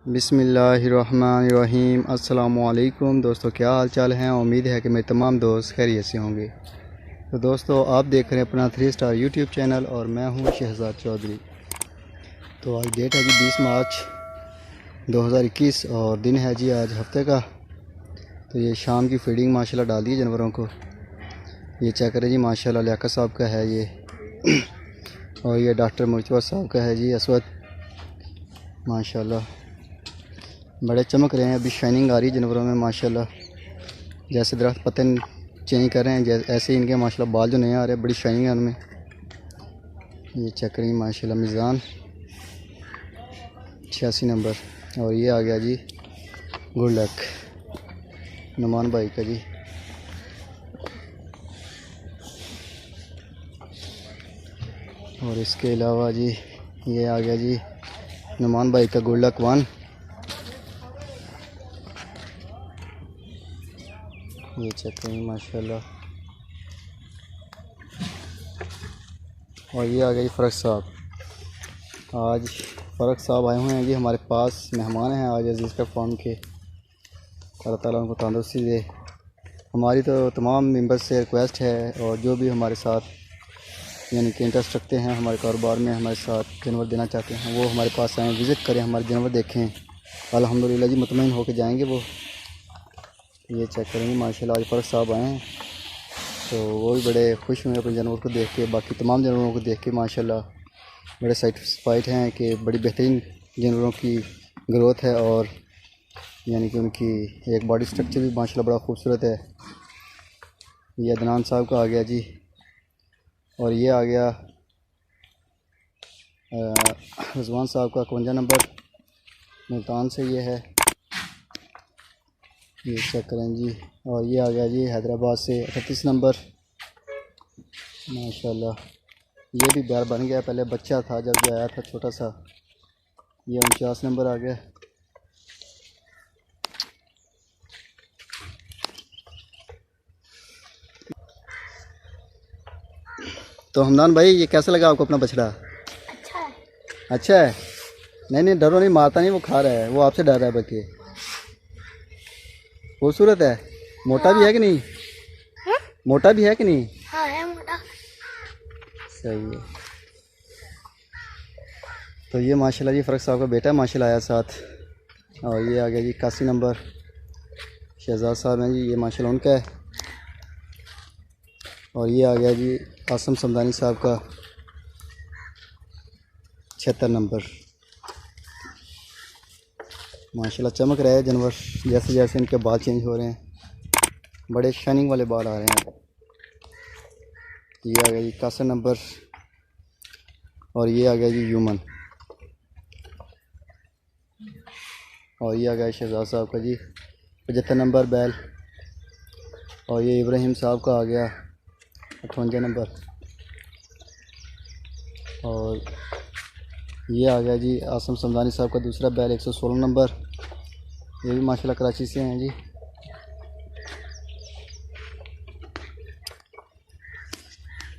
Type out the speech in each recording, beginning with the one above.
बिस्मिल्लाहिर्रहमानिर्रहीम। अस्सलामुअलैकुम दोस्तों, क्या हाल चाल हैं। उम्मीद है कि मेरे तमाम दोस्त खैरियत से होंगे। तो दोस्तों, आप देख रहे हैं अपना 3 स्टार यूट्यूब चैनल और मैं हूं शहजाद चौधरी। तो आज डेट है जी 20 मार्च 2021 और दिन है जी आज हफ्ते का। तो ये शाम की फीडिंग माशाल्लाह डाल दी है जानवरों को। ये चेक करें जी, माशाल्लाह लियाकत साहब का है ये और ये डॉक्टर मुर्तज़ा साहब का है जी असवद। माशाल्लाह बड़े चमक रहे हैं, अभी शाइनिंग आ रही है जानवरों में माशाल्लाह। जैसे दरख्त पतन चेंज कर रहे हैं ऐसे ही इनके माशाल्लाह बाल जो नए आ रहे हैं, बड़ी शाइनिंग है उनमें। ये चेक करें माशाल्लाह, मिज़ान 86 नंबर। और ये आ गया जी गुड लक नुमान भाई का जी। और इसके अलावा जी ये आ गया जी नुमान भाई का गुड लक 1। ये चेक करें माशाल्लाह। और ये आ गया जी फ़रक साहब। आज फ़रक साहब आए हुए हैं जी, हमारे पास मेहमान हैं आज अजीज़ का फार्म के। अल्लाह ताला उनको तंदुरुस्ती दे। हमारी तो तमाम मेंबर्स से रिक्वेस्ट है और जो भी हमारे साथ यानी कि इंटरेस्ट रखते हैं हमारे कारोबार में, हमारे साथ जानवर देना चाहते हैं, वो हमारे पास आएँ, विज़िट करें, हमारे जानवर देखें। अल्हम्दुलिल्लाह जी मुतमईन होकर जाएंगे वो। ये चेक करेंगे माशाल्लाह, आज फ़रक साहब आए हैं तो वो भी बड़े खुश हुए अपने जानवर को देख के, बाकी तमाम जानवरों को देख के माशाल्लाह बड़े सेटिस्फाइड हैं कि बड़ी बेहतरीन जानवरों की ग्रोथ है और यानी कि उनकी एक बॉडी स्ट्रक्चर भी माशाल्लाह बड़ा खूबसूरत है। ये अदनान साहब का आ गया जी। और ये आ गया रिजवान साहब का 51 नंबर, मुल्तान से ये है। ये चेक करें जी। और ये आ गया जी हैदराबाद से 38 नंबर माशाल्लाह। ये भी बैल बन गया, पहले बच्चा था जब जो आया था छोटा सा। ये 49 नंबर आ गया। तो हमदान भाई, ये कैसा लगा आपको अपना बछड़ा? अच्छा है। अच्छा है। नहीं डरो नहीं, मारता नहीं, वो खा रहा है, वो आपसे डर रहा है बल्कि। खूबसूरत है। मोटा भी है कि नहीं? हाँ? मोटा भी है कि नहीं? हाँ है मोटा। सही है। तो ये माशाल्लाह जी फ़रक साहब का बेटा माशाल्लाह आया साथ। और ये आ गया जी 81 नंबर शहजाद साहब हैं जी, ये माशाल्लाह उनका है। और ये आ गया जी आसम समदानी साहब का 76 नंबर। माशाल्लाह चमक रहा है जानवर, जैसे जैसे इनके बाल चेंज हो रहे हैं, बड़े शाइनिंग वाले बाल आ रहे हैं। ये आ गया जी 61 नंबर। और ये आ गया जी यूमन। और ये आ गया शहजाद साहब का जी 75 नंबर बैल। और ये इब्राहिम साहब का आ गया 58 नंबर। और ये आ गया जी आसम समदानी साहब का दूसरा बैल 116 नंबर। ये भी माशाल्लाह कराची से हैं जी।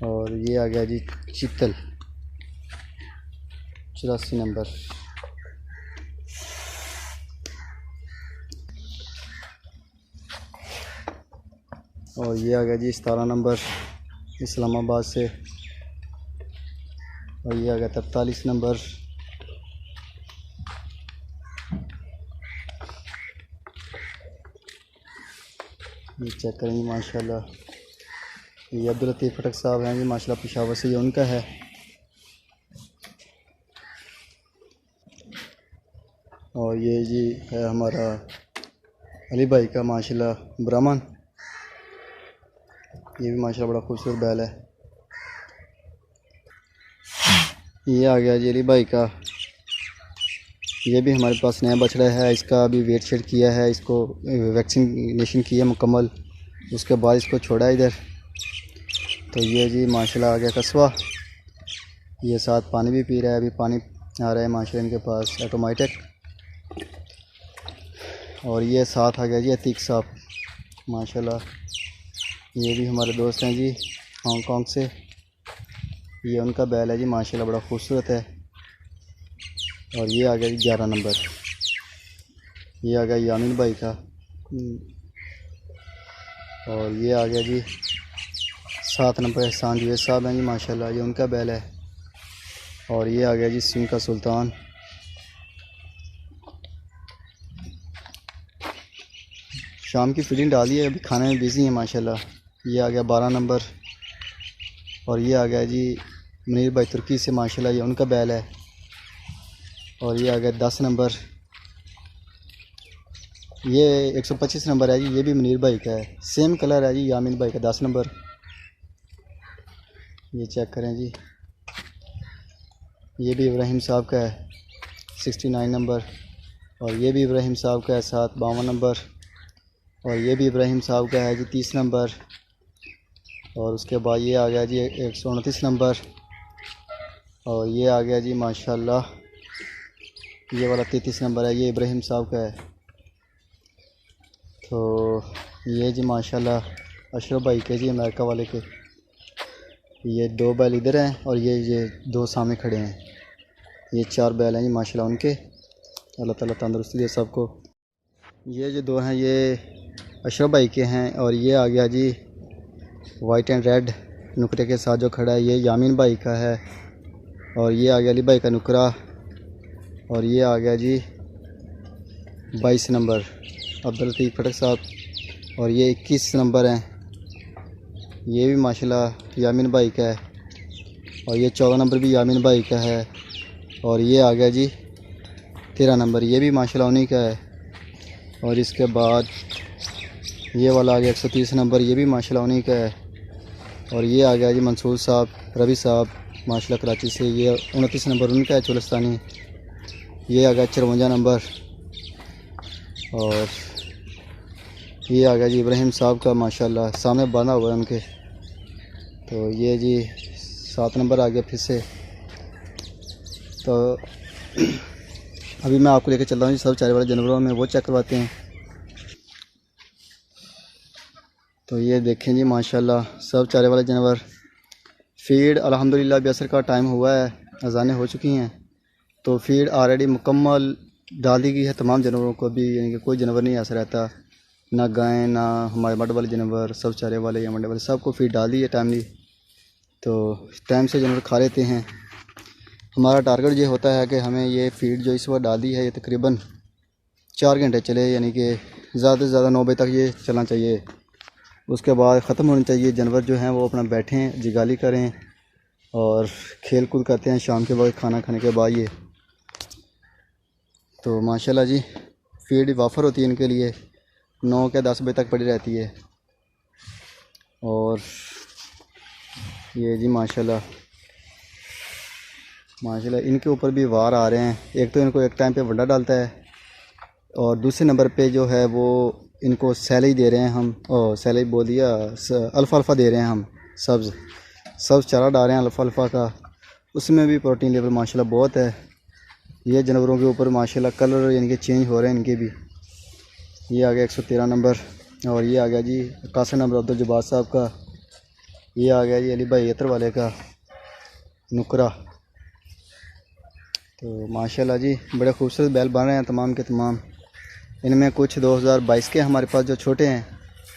और ये आ गया जी चित्तल 84 नंबर। और ये आ गया जी 17 नंबर इस्लामाबाद से। और ये आ गया 43 नंबर। ये चेक करेंगे माशाल्लाह। ये अब्दुल लतीफ़ खटक साहब हैं जी माशाल्लाह, पेशावर से ये उनका है। और ये जी है हमारा अली भाई का माशाल्लाह ब्राह्मण। ये भी माशाल्लाह बड़ा खूबसूरत बैल है। ये आ गया जी अली भाई का, ये भी हमारे पास नया बछड़ा है। इसका अभी वेट शेड किया है, इसको वैक्सीनेशन किया मुकम्मल, उसके बाद इसको छोड़ा इधर। तो ये जी माशाल्लाह आ गया कस्बा। ये साथ पानी भी पी रहा है, अभी पानी आ रहा है माशाल्लाह इनके पास ऑटोमेटिक। और ये साथ आ गया जी अतीक साहब माशाल्लाह, ये भी हमारे दोस्त हैं जी हांगकांग से। ये उनका बैल है जी माशाल्लाह, बड़ा खूबसूरत है। और ये आ गया जी 11 नंबर। ये आ गया यामिन भाई का। और ये आ गया जी 7 नंबर एहसान जी साहब हैं जी माशाल्लाह, ये उनका बैल है। और ये आ गया जी सिंह का सुल्तान। शाम की फीडिंग डाली है, अभी खाने में बिज़ी है माशाल्लाह। ये आ गया 12 नंबर। और ये आ गया जी मुनीर भाई तुर्की से माशाल्लाह, ये उनका बैल है। और ये आ गया 10 नंबर, ये 125 नंबर है जी, ये भी मुनीर भाई का है, सेम कलर है जी यामिन भाई का 10 नंबर। ये चेक करें जी, ये भी इब्राहिम साहब का है 69 नंबर। और ये भी इब्राहिम साहब का है 52 नंबर। और ये भी इब्राहिम साहब का है जी 30 नंबर। और उसके बाद ये आ गया जी 129 नंबर। और ये आ गया जी माशाल्लाह, ये वाला 33 नंबर है, ये इब्राहिम साहब का है। तो ये जी माशाल्लाह अशरफ भाई के जी अमेरिका वाले के, ये 2 बैल इधर हैं और ये 2 सामने खड़े हैं। ये 4 बैल हैं जी माशाल्लाह उनके। अल्लाह ताला तंदुरुस्ती दे सबको। ये जो 2 हैं ये अशरफ भाई के हैं। और ये आ गया जी वाइट एंड रेड नुकरे के साथ जो खड़ा है, ये यामिन भाई का है। और ये आ गया अली भाई का नुकरा। और ये आ गया जी 22 नंबर अब्दुल लतीफ़ खटक साहब। और ये 21 नंबर हैं, ये भी माशाल्लाह यामिन भाई का है। और ये 14 नंबर भी यामिन भाई का है। और ये आ गया जी 13 नंबर, ये भी माशाल्लाह उन्हीं का है। और इसके बाद ये वाला आ गया 130 नंबर, ये भी माशाल्लाह उन्हीं का है। और ये आ गया जी मंसूर साहब रवि साहब माशाल्लाह कराची से, ये 29 नंबर उनका है चुलस्तानी। ये आ गया 54 नंबर। और ये आ गया जी इब्राहिम साहब का माशाल्लाह, सामने बांधा हुआ है उनके। तो ये जी 7 नंबर आ गया फिर से। तो अभी मैं आपको लेकर चल रहा हूँ जी सब चारे वाले जानवरों में, वो चेक करवाते हैं। तो ये देखें जी माशाल्लाह सब चारे वाले जानवर। फीड अल्हम्दुलिल्लाह अभी असर का टाइम हुआ है, अजानें हो चुकी हैं, तो फीड ऑलरेडी मुकम्मल डाल दी गई है तमाम जानवरों को। अभी यानी कि कोई जानवर नहीं ऐसा रहता, ना गाय ना हमारे मड वाले जानवर, सब चारे वाले या मंडे वाले सबको फीड डाल दी है टाइमली। तो टाइम से जानवर खा लेते हैं। हमारा टारगेट ये होता है कि हमें ये फीड जो इस वक्त डाल दी है ये तकरीबन 4 घंटे चले, यानी कि ज़्यादा से ज़्यादा 9 बजे तक ये चलना चाहिए। उसके बाद ख़त्म होनी चाहिए, जानवर जो हैं वो अपना बैठें जिगाली करें और खेल कूद करते हैं शाम के वक्त खाना खाने के बाद। ये तो माशाल्लाह जी फीड वाफर होती है इनके लिए, 9 के 10 बजे तक पड़ी रहती है। और ये जी माशाल्लाह माशाल्लाह इनके ऊपर भी वार आ रहे हैं। एक तो इनको एक टाइम पे वंडा डालता है, और दूसरे नंबर पे जो है वो इनको सैलरी दे रहे हैं हम, सैलरी बोल दिया, अल्फ़ा दे रहे हैं हम, सब्ज़ चारा डाल रहे हैं अल्फ़ा का। उसमें भी प्रोटीन लेवल माशाल्लाह बहुत है। ये जानवरों के ऊपर माशाल्लाह कलर यानी कि चेंज हो रहे हैं इनके भी। ये आ गया 113 नंबर। और ये आ गया जी 81 नंबर अब्दुल जब्बार साहब का। ये आ गया जी अली भाई अतर वाले का नुकरा। तो माशाल्लाह जी बड़े खूबसूरत बैल बन रहे हैं तमाम के तमाम। इनमें कुछ 2022 के हमारे पास जो छोटे हैं,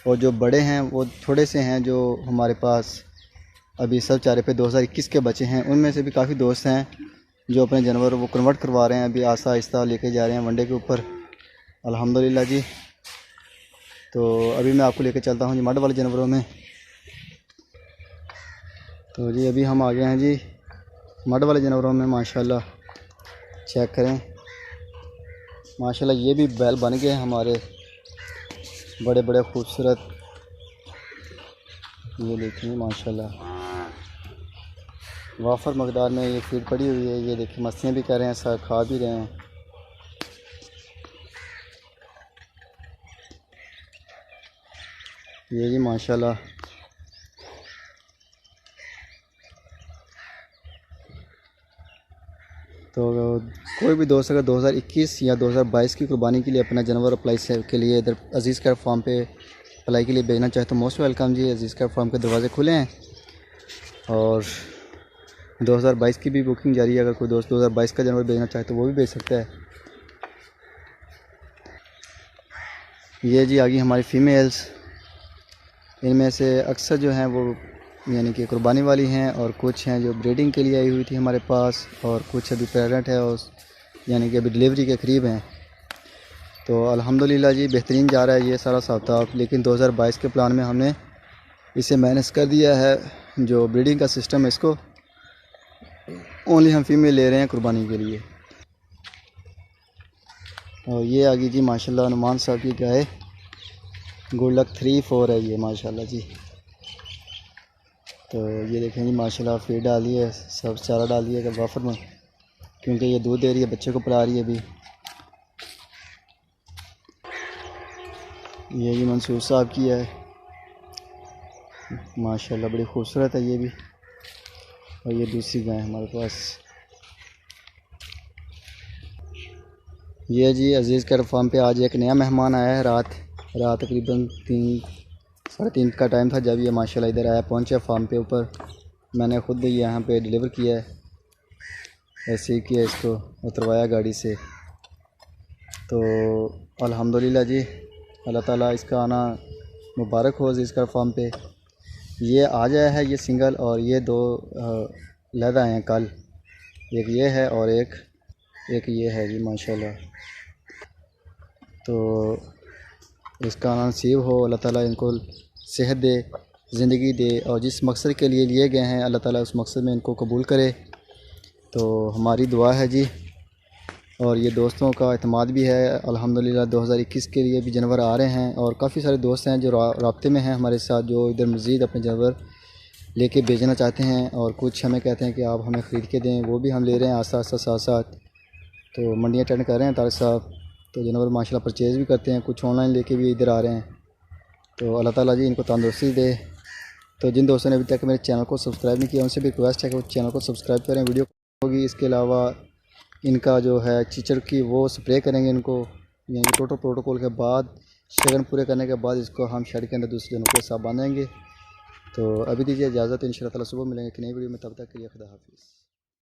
और जो बड़े हैं वो थोड़े से हैं जो हमारे पास अभी सब चारे पे 2021 के बचे हैं। उनमें से भी काफ़ी दोस्त हैं जो अपने जानवर वो कन्वर्ट करवा रहे हैं, अभी आहिस्ता आहिस्ता लेके जा रहे हैं वनडे के ऊपर अल्हम्दुलिल्लाह जी। तो अभी मैं आपको लेके चलता हूँ जी मड वाले जानवरों में। तो जी अभी हम आ गए हैं जी मड वाले जानवरों में। माशाल्लाह चेक करें, माशाल्लाह ये भी बैल बन गए हैं हमारे बड़े बड़े खूबसूरत। ये देखिए माशाल्लाह वाफर मकदार में ये फीड पड़ी हुई है। ये देखिए मस्तियाँ भी कर रहे हैं, साथ खा भी रहे हैं। ये जी माशाल्लाह तो कोई भी दोस्त अगर 2021 या 2022 की कुर्बानी के लिए अपना जानवर अप्लाई के लिए इधर अजीज़ कैट फार्म पे अप्लाई के लिए भेजना चाहे तो मोस्ट वेलकम जी। अजीज़ कैट फार्म के दरवाज़े खुले हैं और 2022 की भी बुकिंग जारी है। अगर कोई दोस्त 2022 का जानवर भेजना चाहे तो वो भी भेज सकता है। ये जी आ गई हमारी फ़ीमेल्स। इनमें से अक्सर जो हैं वो यानी कि कुर्बानी वाली हैं, और कुछ हैं जो ब्रीडिंग के लिए आई हुई थी हमारे पास, और कुछ अभी प्रेग्नेंट है और यानी कि अभी डिलीवरी के करीब हैं। तो अल्हम्दुलिल्लाह जी बेहतरीन जा रहा है ये सारा हिसाब। लेकिन 2022 के प्लान में हमने इसे मैनेज कर दिया है, जो ब्रीडिंग का सिस्टम है इसको ओनली हम फीमेल ले रहे हैं कुर्बानी के लिए। और ये आ गई जी माशाल्लाह नुमान साहब की गाय, गुड लक 3-4 है ये माशाल्लाह जी। तो ये देखें जी माशाल्लाह फीड डाली है, सब चारा डाली है वाफर में, क्योंकि ये दूध दे रही है, बच्चे को पिला रही है अभी। ये जी मंसूर साहब की है माशाल्लाह, बड़ी खूबसूरत है ये भी। और ये दूसरी गाय हमारे पास। ये जी अजीज़ कैट फार्म पे आज एक नया मेहमान आया है। रात तकरीबन 3-3:30 का टाइम था जब ये माशाल्लाह इधर आया, पहुंचा फार्म पे ऊपर। मैंने ख़ुद यहाँ पे डिलीवर किया है, ऐसे ही किया, इसको उतरवाया गाड़ी से। तो अल्हम्दुलिल्लाह जी, अल्लाह ताला इसका आना मुबारक हो अजीज़ कैट फार्म पे। ये आज आया है ये सिंगल, और ये 2 लद आए हैं कल, एक ये है और एक ये है जी माशाल्लाह। तो इसका आना नसीब हो, अल्लाह ताला इनको सेहत दे, ज़िंदगी दे, और जिस मकसद के लिए लिए गए हैं अल्लाह ताला उस मकसद में इनको कबूल करे। तो हमारी दुआ है जी। और ये दोस्तों का एतमाद भी है अल्हम्दुलिल्लाह। 2021 के लिए भी जानवर आ रहे हैं, और काफ़ी सारे दोस्त हैं जो राब्ते में हैं हमारे साथ, जो इधर मज़ीद अपने जानवर लेके भेजना चाहते हैं, और कुछ हमें कहते हैं कि आप हमें ख़रीद के दें, वो भी हम ले रहे हैं आस्ता आस्ता साथ साथ। तो मंडियाँ अटेंड कर रहे हैं तारिक साहब, तो जानवर माशाल्लाह परचेज़ भी करते हैं, कुछ ऑनलाइन लेके भी इधर आ रहे हैं। तो अल्लाह ताला जी इनको तंदुरुस्ती दे। तो जिन दोस्तों ने अभी तक मेरे चैनल को सब्सक्राइब नहीं किया, उनसे भी रिक्वेस्ट है कि वो चैनल को सब्सक्राइब करें। वीडियो होगी, इसके अलावा इनका जो है चीचड़ की वो स्प्रे करेंगे इनको, यानी टोटल प्रोटोकॉल के बाद, शगन पूरे करने के बाद इसको हम शेड के अंदर दूसरे जनों के साथ बांधेंगे। तो अभी दीजिए इजाज़त, इंशाअल्लाह ताला सुबह मिलेंगे कि नई वीडियो में, तब तक के लिए खुदा हाफिज़।